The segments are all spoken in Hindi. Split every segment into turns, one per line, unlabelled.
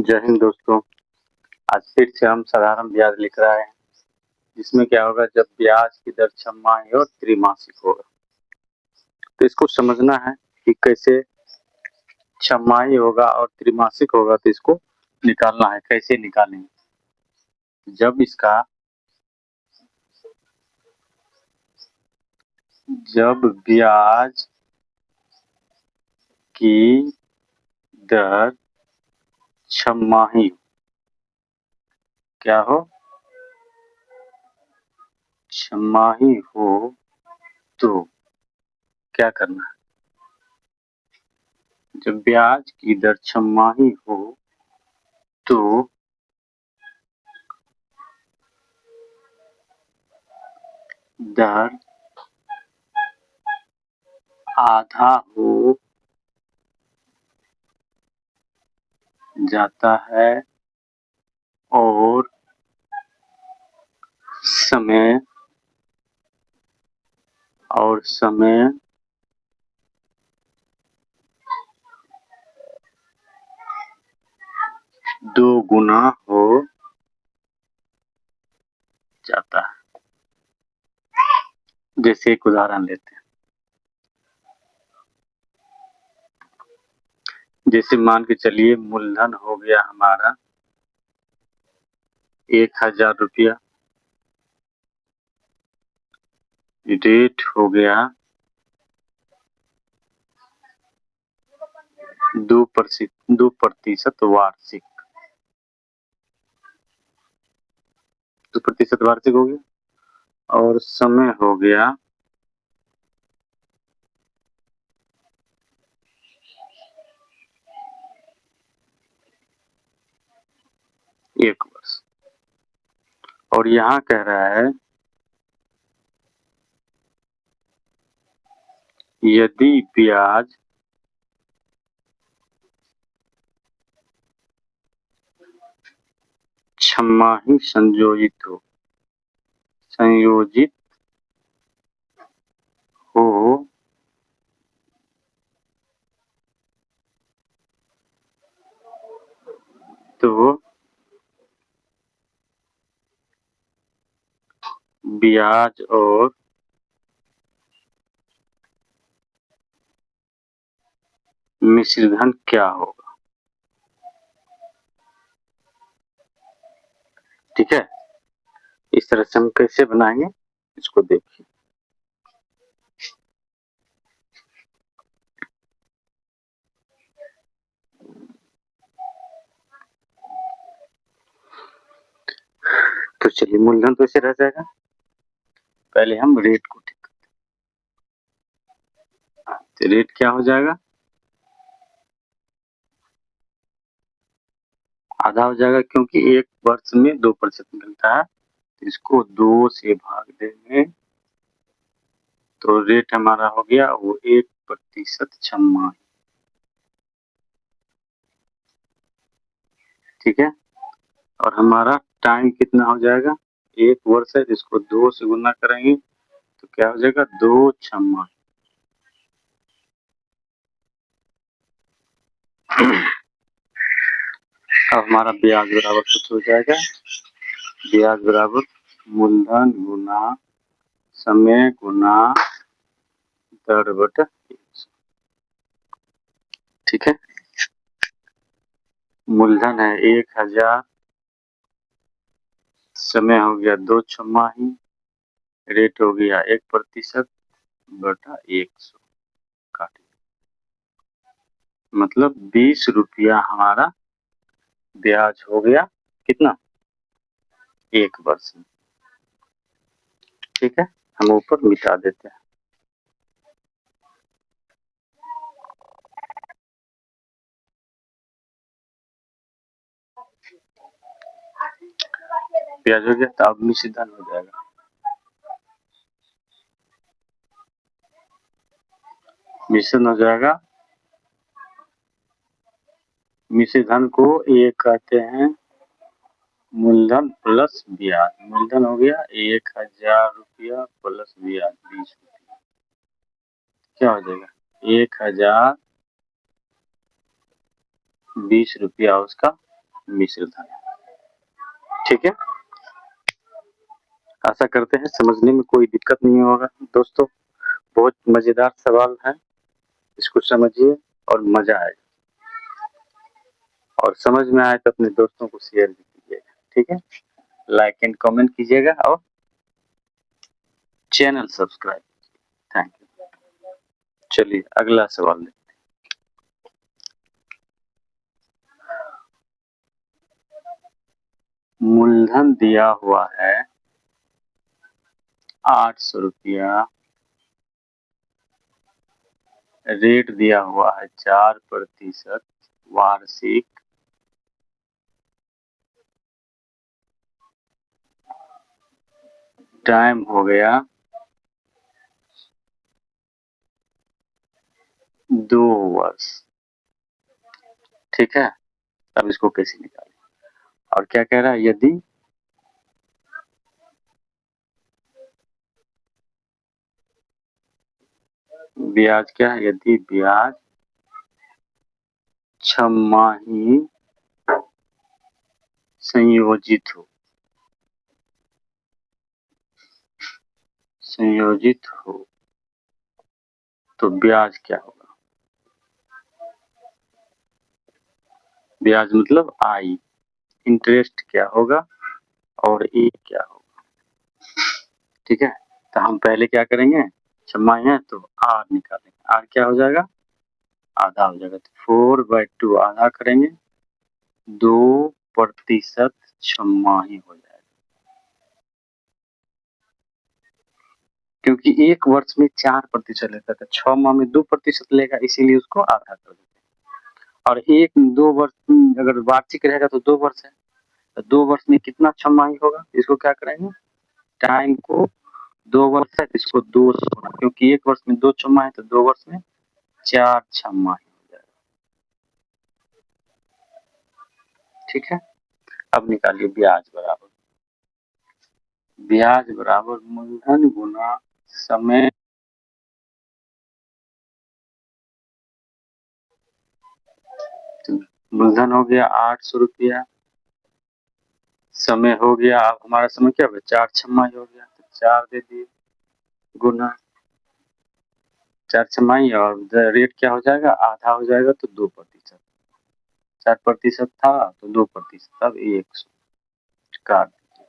जय हिंद दोस्तों। आज फिर से हम साधारण ब्याज लिख रहे हैं, जिसमें क्या होगा जब ब्याज की दर छमाही और त्रिमासिक होगा। तो इसको समझना है कि कैसे छमाही होगा और त्रिमासिक होगा, तो इसको निकालना है। कैसे निकालेंगे? जब ब्याज की दर छमाही क्या हो, छमाही हो, तो क्या करना है? जब ब्याज की दर छमाही हो तो दर आधा हो जाता है और समय दो गुना हो जाता है। जैसे एक उदाहरण लेते हैं। जैसे मान के चलिए मूलधन हो गया हमारा 1000 रुपया, रेट हो गया 2% वार्षिक। 2% वार्षिक हो गया और समय हो गया 1 वर्ष। और यहाँ कह रहा है यदि ब्याज छमाही संयोजित हो तो ब्याज और मिश्रधन क्या होगा। ठीक है, इस तरह से हम कैसे बनाएंगे इसको देखिए। तो चलिए मूलधन तो ऐसे रह जाएगा। पहले हम रेट को ठीक करते हैं। तो रेट क्या हो जाएगा, आधा हो जाएगा, क्योंकि 1 वर्ष में 2% मिलता है। तो इसको 2 से भाग देंगे तो रेट हमारा हो गया वो 1% छमाही। ठीक है, और हमारा टाइम कितना हो जाएगा, 1 वर्ष है, इसको 2 से गुना करेंगे तो क्या हो जाएगा 2 छमाही। अब हमारा ब्याज बराबर कुछ हो जाएगा, ब्याज बराबर मूलधन गुना समय गुना दर बटा 100। ठीक है, मूलधन है 1000, समय हो गया 2 छमाही, रेट हो गया 1% बटा 100 काट, मतलब 20 रुपया हमारा ब्याज हो गया कितना, 1 वर्ष में। ठीक है, हम ऊपर मिटा देते हैं। ब्याज हो गया, तो अब मिश्रधन हो जाएगा। मिश्रण हो जाएगा, मिश्रधन को ये कहते हैं मूलधन प्लस ब्याज। मूलधन हो गया 1000 रुपया प्लस ब्याज 20 रुपया, क्या हो जाएगा 1020 रुपया उसका मिश्र धन। ठीक है, आशा करते हैं समझने में कोई दिक्कत नहीं होगा दोस्तों। बहुत मजेदार सवाल है, इसको समझिए और मजा आएगा, और समझ में आए तो अपने दोस्तों को शेयर भी कीजिएगा। ठीक है, लाइक एंड कमेंट कीजिएगा और चैनल सब्सक्राइब। Thank you. चलिए अगला सवाल लें। मूलधन दिया हुआ है 800 रुपया, रेट दिया हुआ है 4% वार्षिक, टाइम हो गया 2 वर्ष। ठीक है, अब इसको कैसे निकालें, और क्या कह रहा है, यदि ब्याज क्या है, यदि ब्याज छमाही संयोजित हो, तो ब्याज क्या होगा। ब्याज मतलब आई, इंटरेस्ट क्या होगा और ए क्या होगा। ठीक है, तो हम पहले क्या करेंगे, छमाही है तो आर निकालेंगे, आर क्या हो जाएगा, आधा हो जाएगा, तो 4/2 आधा करेंगे, 2% छमाही हो जाएगा, क्योंकि एक वर्ष में 4% लेता था, 6 माह में 2% लेगा, इसीलिए उसको आधा कर देते हैं। और 2 वर्ष अगर वार्षिक रहेगा तो 2 वर्ष है, तो 2 वर्ष में कितना छमाही होगा, इसको क्या करेंगे, टाइम को 2 वर्ष है, इसको 2 से गुणा, क्योंकि एक वर्ष में 2 छमाही, तो 2 वर्ष में 4 छमाही हो जाएगा। ठीक है, अब निकालिए ब्याज बराबर मूलधन गुना समय। तो मूलधन हो गया 800 रुपया, समय हो गया, अब हमारा समय क्या हो गया, 4 छमाही हो गया, तो 4 दे दिए गुना 4 छमाही, और रेट क्या हो जाएगा, आधा हो जाएगा, तो 2%, 4% था तो 2%, अब 100 काट दीजिए।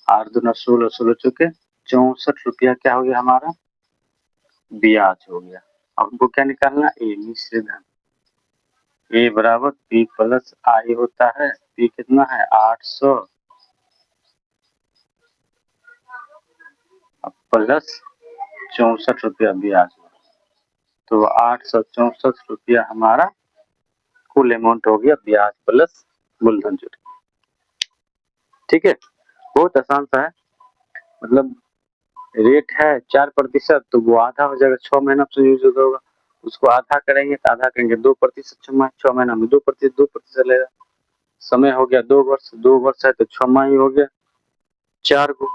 8 दूना 16, 16 चौके 64 रुपया क्या हो गया हमारा, ब्याज हो गया। अब हमको क्या निकालना, ए मिश्र धन, ए बराबर पी प्लस आई होता है, पी कितना है 800 प्लस 64 रुपया ब्याज, तो 864 हमारा कुल अमाउंट हो गया, ब्याज प्लस मूलधन जुड़। ठीक है, बहुत आसान सा है, मतलब रेट है 4%, तो वो आधा हो जाएगा, 6 महीना संयोजित होगा, उसको आधा करेंगे तो आधा करेंगे 2%, 6 महीना में 2%, 2% लेगा। समय हो गया 2 वर्ष, 2 वर्ष है तो 6 माही हो गया, 4 को,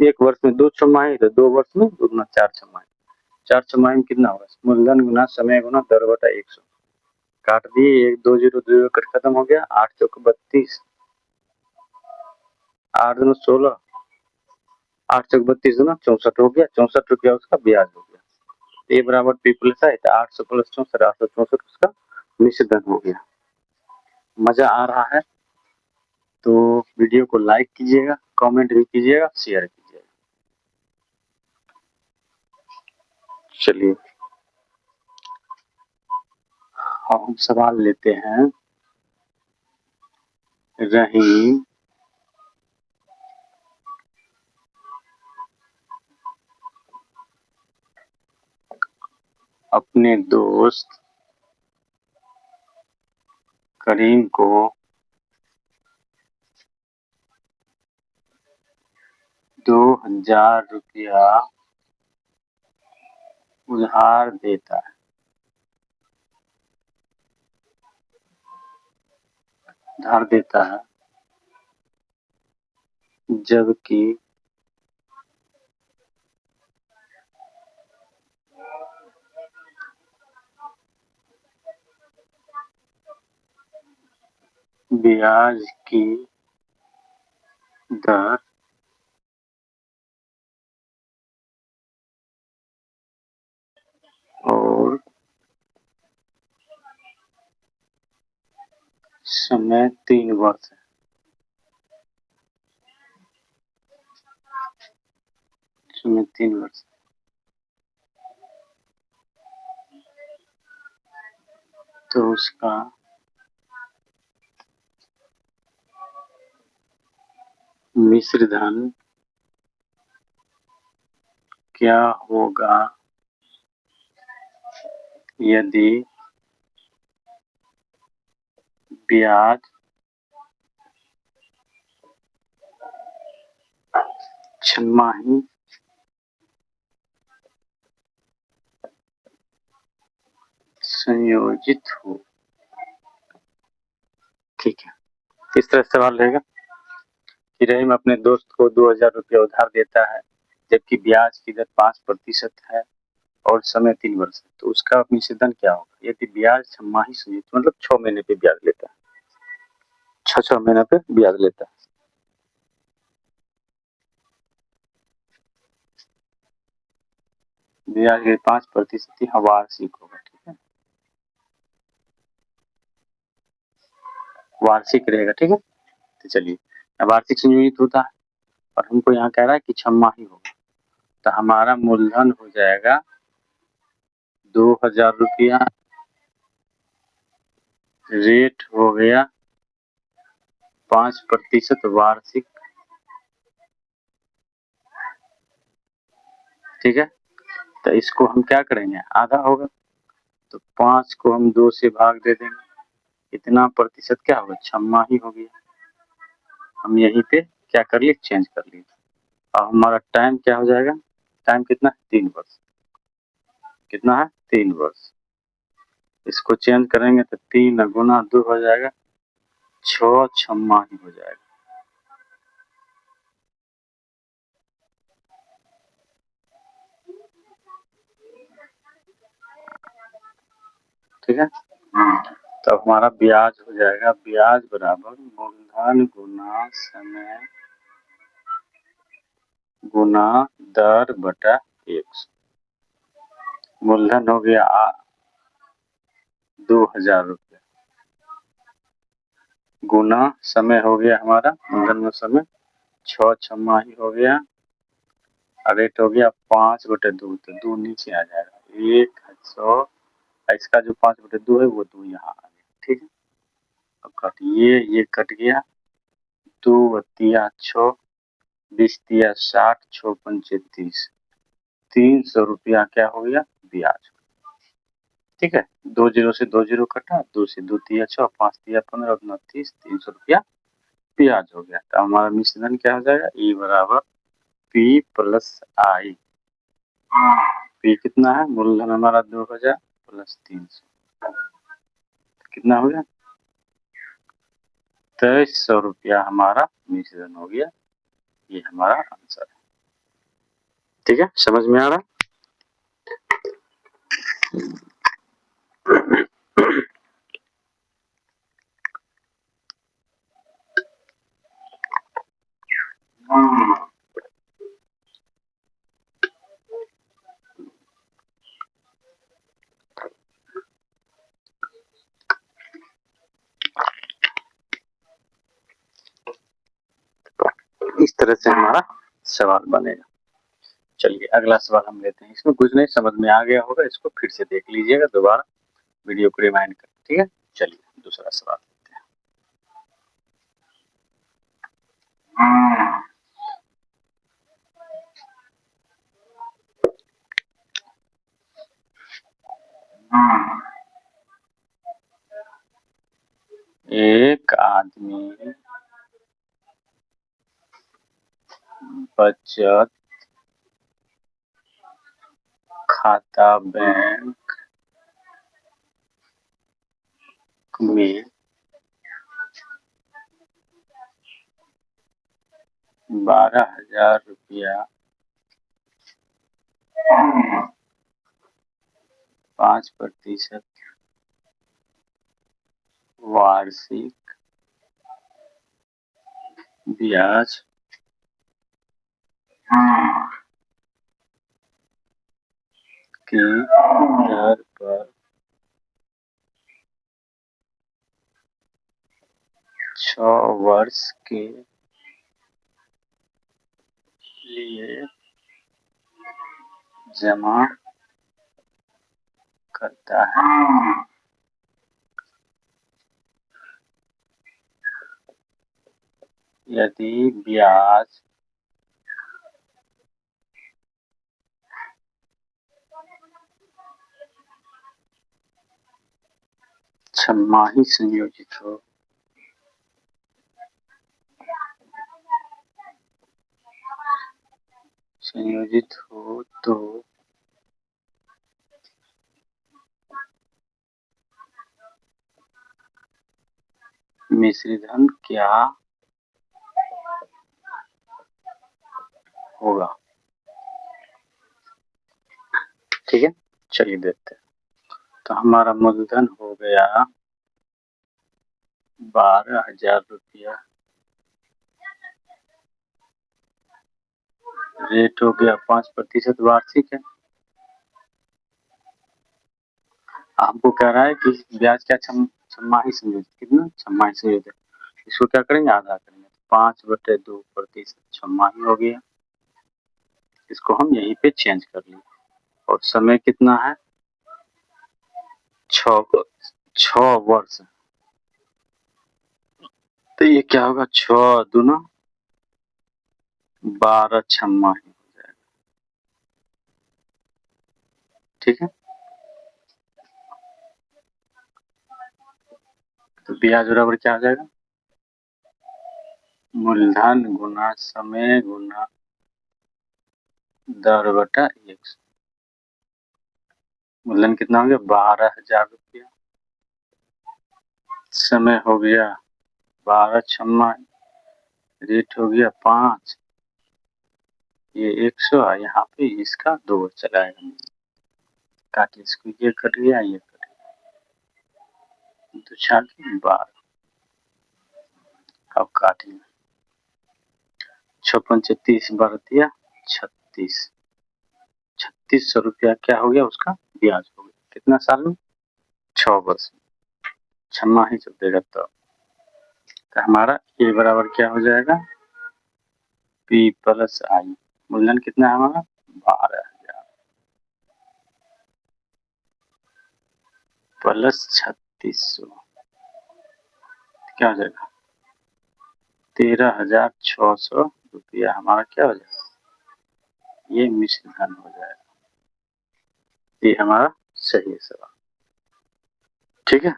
एक वर्ष में 2 छमाही, तो 2 वर्ष में 2 गुना 4 छमाही, 4 छमाही में कितना होगा, मूलधन गुना समय गुना 10/100, काट दिए, 1 2 0 2 कट खत्म हो गया, 8 चौक 32, 8 दूना 16, 8 चौक 32 दूना 64 हो गया, 64 रुपया उसका ब्याज हो गया। ए बराबर पी प्लस है, तो 800 प्लस 64, 864 उसका मिश्र धन हो गया। मजा आ रहा है तो वीडियो को लाइक कीजिएगा, कमेंट भी कीजिएगा, शेयर कीजिएगा। चलिए हम सवाल लेते हैं, रहीम अपने दोस्त करीम को 2000 रुपया उधार देता है, जबकि ब्याज की दर और समय 3 वर्ष है। समय 3 वर्ष, तो उसका मिश्र धन क्या होगा यदि ब्याज छमाही संयोजित हो। ठीक है, इस तरह सवाल रहेगा कि रहीम अपने दोस्त को 2000 रुपया उधार देता है जबकि ब्याज की दर 5% है और समय 3 वर्ष है, तो उसका मिश्रधन क्या होगा यदि ब्याज छमाही संयोजित, मतलब 6 महीने पे ब्याज लेता है, 6 महीने पे ब्याज लेता है। ब्याज के 5% वार्षिक होगा। ठीक है, वार्षिक रहेगा। ठीक है, तो चलिए, वार्षिक संयोजित होता है और हमको यहाँ कह रहा है कि छमाही होगा, तो हमारा मूलधन हो जाएगा 2000 रुपया, रेट हो गया 5% वार्षिक। ठीक है, तो इसको हम क्या करेंगे, आधा होगा, तो 5 को हम 2 से भाग दे देंगे, इतना प्रतिशत क्या होगा, छमाही हो गया। हम यहीं पे क्या कर लिए, चेंज कर लिए, और हमारा टाइम क्या हो जाएगा, टाइम कितना है, 3 वर्ष। कितना है, 3 वर्ष। इसको चेंज करेंगे तो 3 गुना 2 हो जाएगा, 6 छमाही हो जाएगा। ठीक है, तो हमारा ब्याज हो जाएगा, ब्याज बराबर मूलधन गुना समय गुना दर बटा 100। मूलधन हो गया 2000 रुपया, गुना समय हो गया हमारा, मूलधन में समय 6 छमाही हो गया, और रेट हो गया 5/2, तो 2 नीचे आ जाएगा, 100। इसका जो 5/2 है वो 2 यहाँ आ गया। ठीक है, अब कट, ये कट गया, 2 तिया 6, 20 तिया 60, 6 पंचे 30, 300 रुपया क्या हो गया, ब्याज। ठीक है, 2 जीरो से 2 जीरो कटा, 2 से 2 तिया 6, 5 तिया 15, 29, 300 रुपया ब्याज हो गया। तो हमारा मिश्रण क्या हो जाएगा, ई बराबर पी प्लस आई। पी कितना है, मूलधन हमारा 2000 प्लस 300, कितना हो गया, 2300 रुपया हमारा मिश्रण हो गया। ये हमारा आंसर है। ठीक है, समझ में आ रहा है। इस तरह से हमारा सवाल बनेगा। चलिए अगला सवाल हम लेते हैं, इसमें कुछ नहीं समझ में आ गया होगा, इसको फिर से देख लीजिएगा दोबारा, वीडियो को रिमाइंड कर। ठीक है, चलिए दूसरा सवाल लेते हैं। एक आदमी बचत खाता बैंक में 12,000 रुपया 5% वार्षिक ब्याज की दर पर 6 वर्ष के लिए जमा करता है। यदि ब्याज छमाही संयोजित हो तो मिश्रधन क्या होगा? ठीक है, चलिए देखते हैं। तो हमारा मूलधन हो गया 12,000 रुपया, रेट हो गया 5% वार्षिक है। आपको कह रहा है कि ब्याज क्या छमाही संयोजित, कितना छमाही संयोजित, इसको क्या करेंगे, आधा करेंगे, 5/2% छमाही हो गया। इसको हम यहीं पे चेंज कर लेंगे। और समय कितना है, 6 वर्ष। तो ये क्या होगा, 6 दूना 12 छमाही हो जाएगा। ठीक है, तो ब्याज बराबर क्या आ जाएगा, मूलधन गुना समय गुना दर बटा 100। मूलधन कितना हो गया, 12,000 रुपया, समय हो गया 12 छमाही, रेट हो गया 5, ये 100, यहाँ पे इसका 2 चलाएगा, काट इसको, ये कट गया, ये कट गया, तो 12। अब काटिए, 6×5 = 32, 3600 रुपया क्या हो गया, उसका ब्याज हो गया। कितना साल में, 6 वर्ष में, छमाही जब देगा तो हमारा ये बराबर क्या हो जाएगा, P + I। मूलधन कितना है हमारा, 12,000 + 3600 क्या हो जाएगा, 13,600 रुपया हमारा क्या हो जाएगा, ये मिश्रधन हो जाएगा। ये हमारा सही है सवाल। ठीक है,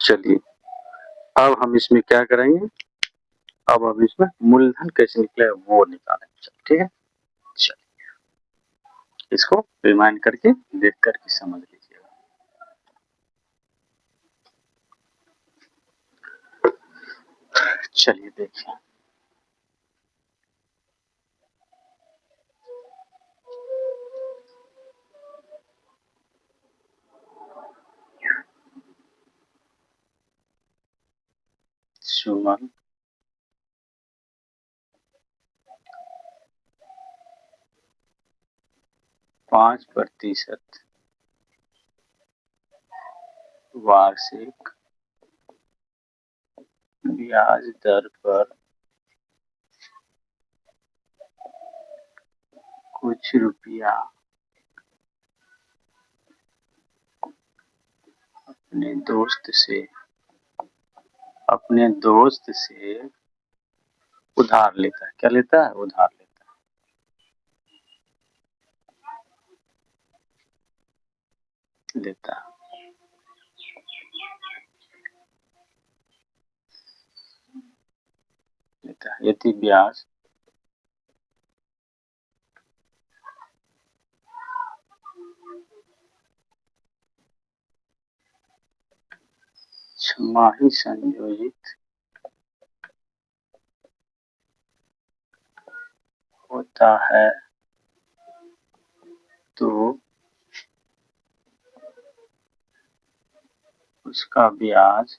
चलिए अब हम इसमें क्या करेंगे, अब हम इसमें मूलधन कैसे निकले वो निकालेंगे। ठीक है, चलिए इसको रिमाइंड करके देख करके समझ लीजिएगा। चलिए देखिए, सुमन 5% वार्षिक ब्याज दर पर कुछ रुपया अपने दोस्त से उधार लेता है। क्या लेता है, उधार लेता है। यदि ब्याज छमाही संयोजित होता है तो उसका ब्याज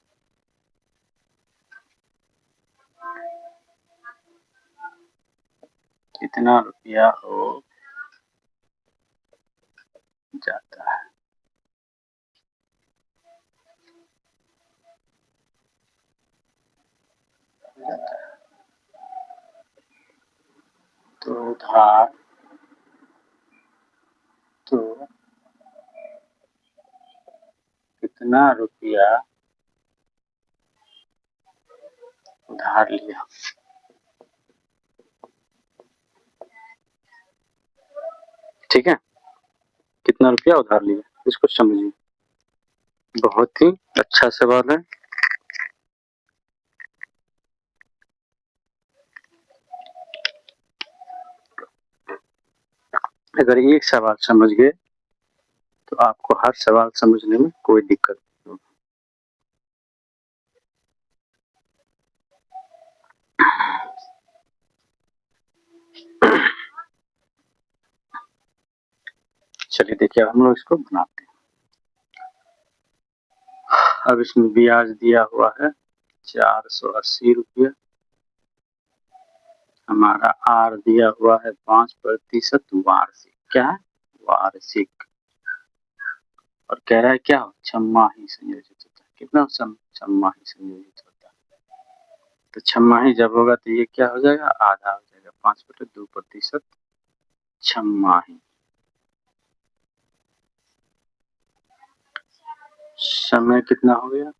कितना रुपया हो जाता है। तो उधार तो कितना रुपया उधार लिया। ठीक है, कितना रुपया उधार लिया, इसको समझिए। बहुत ही अच्छा सवाल है। अगर एक सवाल समझ गए तो आपको हर सवाल समझने में कोई दिक्कत नहीं होगी। चलिए देखिए, हम लोग इसको बनाते हैं। अब इसमें ब्याज दिया हुआ है 480 रुपया। हमारा आर दिया हुआ है 5% वार्षिक। क्या है? वार्षिक। और कह रहा है क्या? छमाही संयोजित होता है। कितना छमाही संयोजित होता है। तो छमाही जब होगा तो ये क्या हो जाएगा? आधा हो जाएगा। 5/2% छमाही। समय कितना हो गया?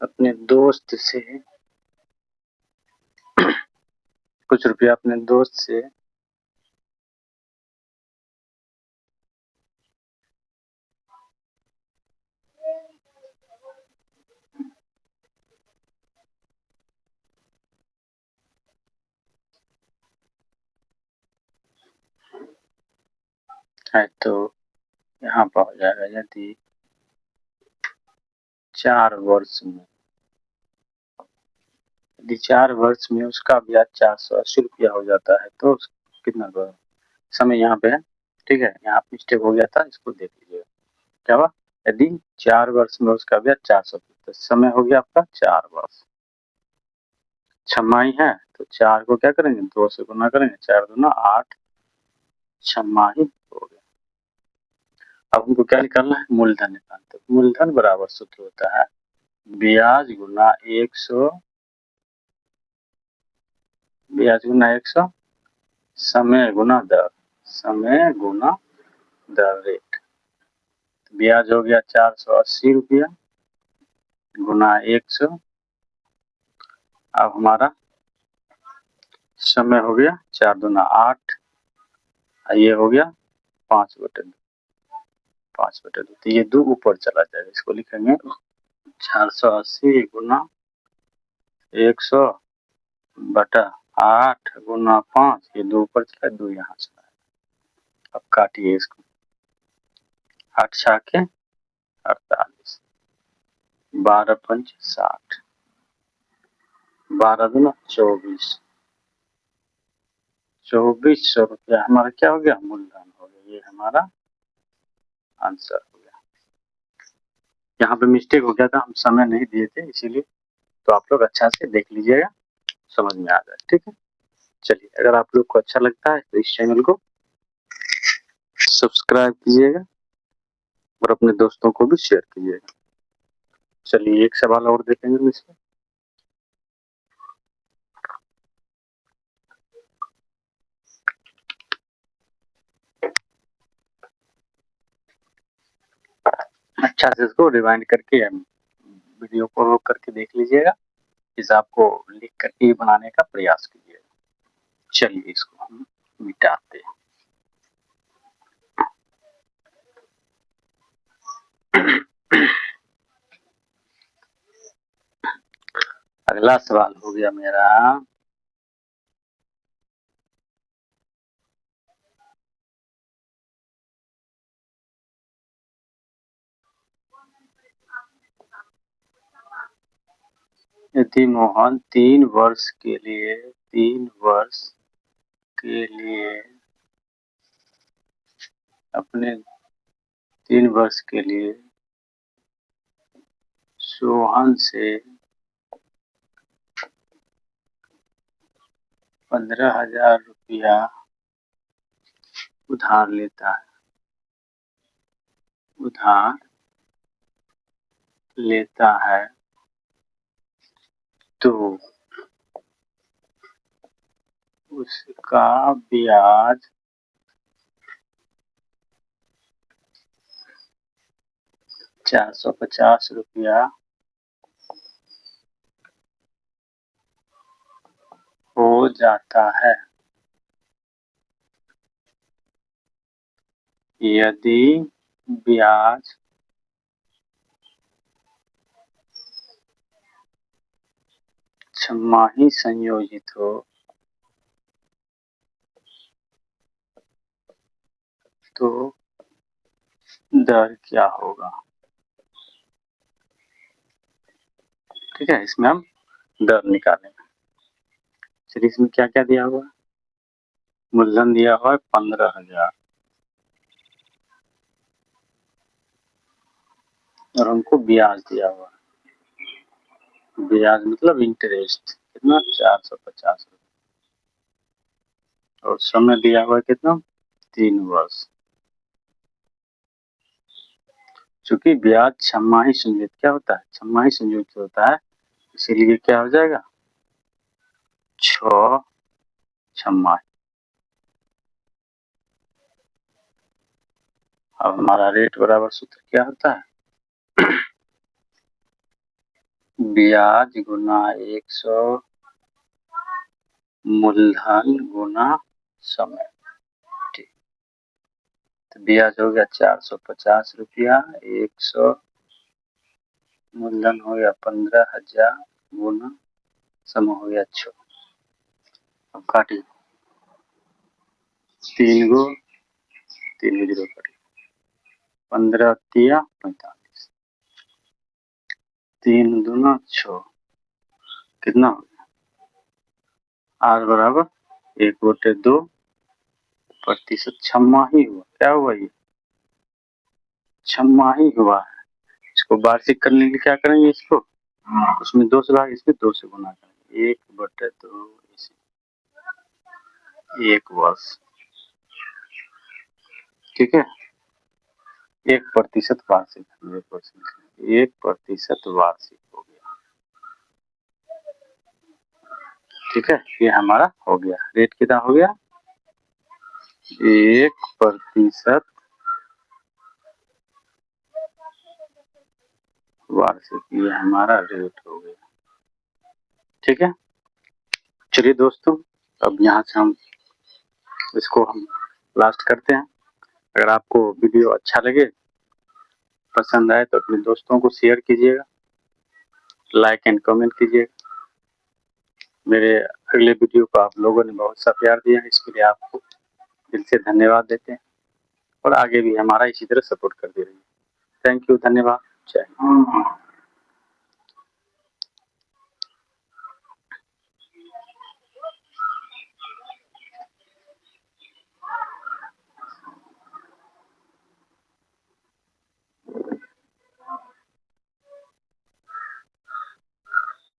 अपने दोस्त से कुछ रुपया अपने दोस्त से है तो यहाँ पर हो जाएगा। यदि 4 वर्ष में, यदि 4 वर्ष में उसका ब्याज 480 रुपया हो जाता है तो कितना समय यहाँ पे है। ठीक है, यहाँ मिस्टेक हो गया था, इसको देख लीजिएगा। क्या हुआ? यदि 4 वर्ष में उसका ब्याज 400, तो समय हो गया आपका 4 वर्ष। छमाही है तो 4 को क्या करेंगे? 2 से गुना करेंगे। 4 दूना 8 छमाही हो गया। अब हमको क्या निकालना है? मूलधन निकालना। तो मूलधन बराबर सूत्र होता है ब्याज गुना 100, ब्याज गुना 100, समय गुना दर, समय गुना दर रेट। ब्याज हो गया 480 रुपया गुना 100। अब हमारा समय हो गया 4 दूना 8, ये हो गया 5/2। 5/2 तो ये 2 ऊपर चला जाएगा। इसको लिखेंगे 480 गुना 100 बटा 8 गुना 5। ये 2 ऊपर चला, 2 यहाँ चला। अब काटिए इसको। 8 छाके 48, 12 पंच 60, 12 दूना 24। 2400 रुपया हमारा क्या हो गया? मूलधन हो गया। ये हमारा आंसर हो गया। यहाँ पे मिस्टेक हो गया था, हम समय नहीं दिए थे इसीलिए। तो आप लोग अच्छा से देख लीजिएगा, समझ में आ जाए। ठीक है, चलिए अगर आप लोग को अच्छा लगता है तो इस चैनल को सब्सक्राइब कीजिएगा और अपने दोस्तों को भी शेयर कीजिएगा। चलिए एक सवाल और देखेंगे इसमें। अच्छा से इसको रिवाइंड करके वीडियो को रोक करके देख लीजिएगा। हिसाब को लिख करके बनाने का प्रयास कीजिए। चलिए इसको हम मिटाते हैं। अगला सवाल हो गया मेरा, यदि मोहन 3 वर्ष के लिए अपने 3 वर्ष के लिए सोहन से 15,000 रुपया उधार लेता है तो उसका ब्याज 450 रुपया हो जाता है। यदि ब्याज छमाही संयोजित हो तो दर क्या होगा? ठीक है, इसमें हम दर निकालेंगे। चलिए इसमें क्या क्या दिया हुआ है? मूलधन दिया हुआ है 15,000 और हमको ब्याज दिया हुआ है। ब्याज मतलब इंटरेस्ट कितना? 450 रुपये और समय दिया हुआ है कितना? 3 वर्ष। चूंकि ब्याज छमाही संयोजित क्या होता है? छमाही संयोजित होता है, इसीलिए क्या हो जाएगा? 6 छमाही। अब हमारा रेट बराबर सूत्र क्या होता है? ब्याज गुना 100 मूलधन गुना समय। ठीक, तो ब्याज हो गया 450 रुपया, 100 मूलधन हो गया 15,000 गुना समय हो गया 6। अब काटिए, 3 गो 0 कटिए, 15 तिया 45, 3 दूना 6, कितना हो गया? आर बराबर 1/2%। छमाही हुआ। क्या हुआ? ये छमाही हुआ है। इसको वार्षिक करने के लिए क्या करेंगे? इसको उसमें 2 से भाग, इसमें 2 से गुना करेंगे। 1/2 1 वर्ष। ठीक है, 1% वार्षिक, 1% वार्षिक हो गया। ठीक है, ये हमारा हो गया। रेट कितना हो गया? 1% वार्षिक, ये हमारा रेट हो गया। ठीक है, चलिए दोस्तों, अब यहाँ से हम इसको लास्ट करते हैं। अगर आपको वीडियो अच्छा लगे, पसंद आए तो अपने दोस्तों को शेयर कीजिएगा, लाइक एंड कमेंट कीजिएगा। मेरे अगले वीडियो को आप लोगों ने बहुत सा प्यार दिया है, इसके लिए आपको दिल से धन्यवाद देते हैं और आगे भी हमारा इसी तरह सपोर्ट करते रहिए। थैंक यू, धन्यवाद, जय हिंद।